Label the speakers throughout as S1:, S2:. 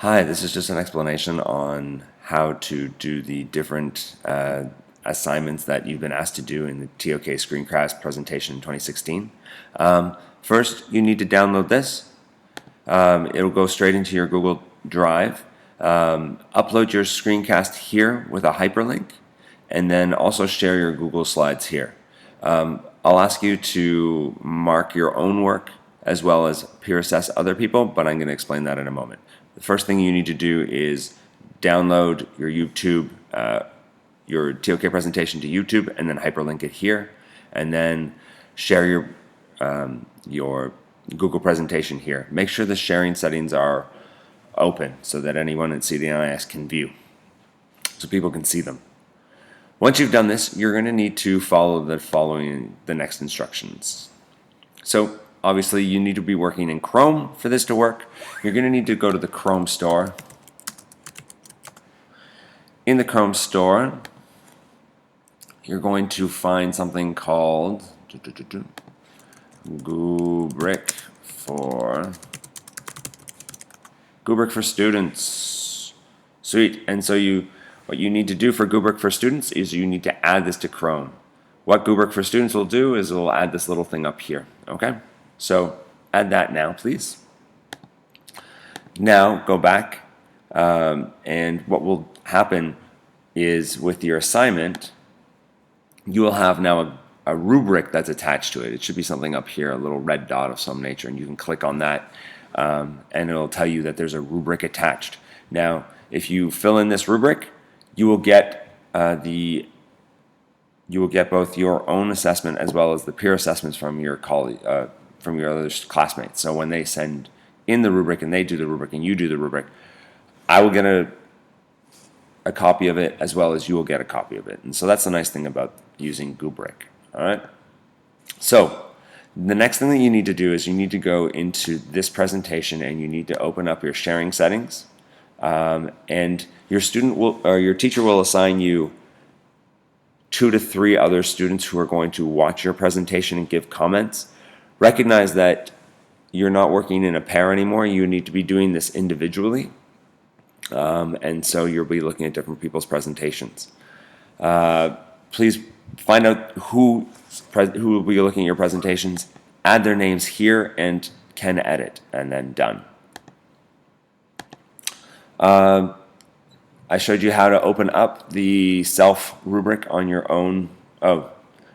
S1: Hi, this is just an explanation on how to do the different assignments that you've been asked to do in the TOK Screencast presentation in 2016. First, you need to download this. It'll go straight into your Google Drive. Upload your screencast here with a hyperlink, and then also share your Google Slides here. I'll ask you to mark your own work as well as peer assess other people, but I'm going to explain that in a moment. The first thing you need to do is download your YouTube, your TOK presentation to YouTube, and then hyperlink it here, and then share your Google presentation here. Make sure the sharing settings are open so that anyone at CDNIS can view, so people can see them. Once you've done this, you're going to need to follow the next instructions. So obviously you need to be working in Chrome for this to work. You're going to need to go to the Chrome store. In the Chrome store, you're going to find something called Goobric for Students. Sweet. And so what you need to do for Goobric for Students is you need to add this to Chrome. What Goobric for Students will do is it will add this little thing up here. Okay? So add that now, please. Now go back, and what will happen is with your assignment, you will have now a rubric that's attached to it. It should be something up here, a little red dot of some nature, and you can click on that, and it'll tell you that there's a rubric attached. Now, if you fill in this rubric, you will get both your own assessment as well as the peer assessments from your from your other classmates. So when they send in the rubric and they do the rubric and you do the rubric, I will get a copy of it as well as you will get a copy of it. And so that's the nice thing about using Goobric. All right. So the next thing that you need to do is you need to go into this presentation and you need to open up your sharing settings. And your teacher will assign you 2 to 3 other students who are going to watch your presentation and give comments. Recognize that you're not working in a pair anymore. You need to be doing this individually. And so you'll be looking at different people's presentations. Please find out who will be looking at your presentations, add their names here, and can edit, and then done. I showed you how to open up the self rubric on your own.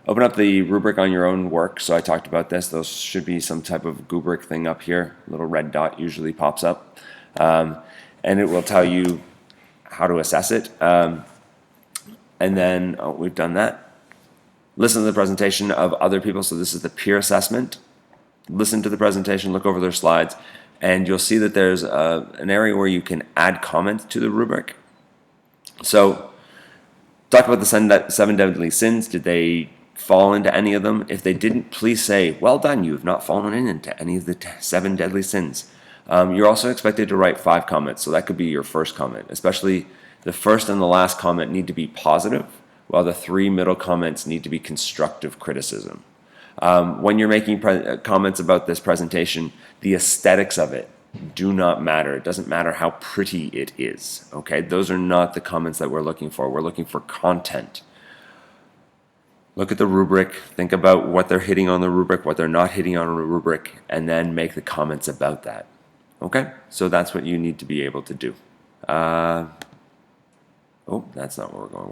S1: Open up the rubric on your own work. So I talked about this. Those should be some type of Goobric thing up here. A little red dot usually pops up. And it will tell you how to assess it. And then we've done that. Listen to the presentation of other people. So this is the peer assessment. Listen to the presentation, look over their slides, and you'll see that there's an area where you can add comments to the rubric. So talk about the 7 deadly sins. Did they fall into any of them? If they didn't, please say, well done, you have not fallen into any of the 7 deadly sins. You're also expected to write 5 comments, so that could be your first comment. Especially the first and the last comment need to be positive, while the 3 middle comments need to be constructive criticism. When you're making comments about this presentation, the aesthetics of it do not matter. It doesn't matter how pretty it is. Okay, those are not the comments that we're looking for. We're looking for content. Look at the rubric, think about what they're hitting on the rubric, what they're not hitting on a rubric, and then make the comments about that. Okay, so that's what you need to be able to do. Oh, that's not where we're going.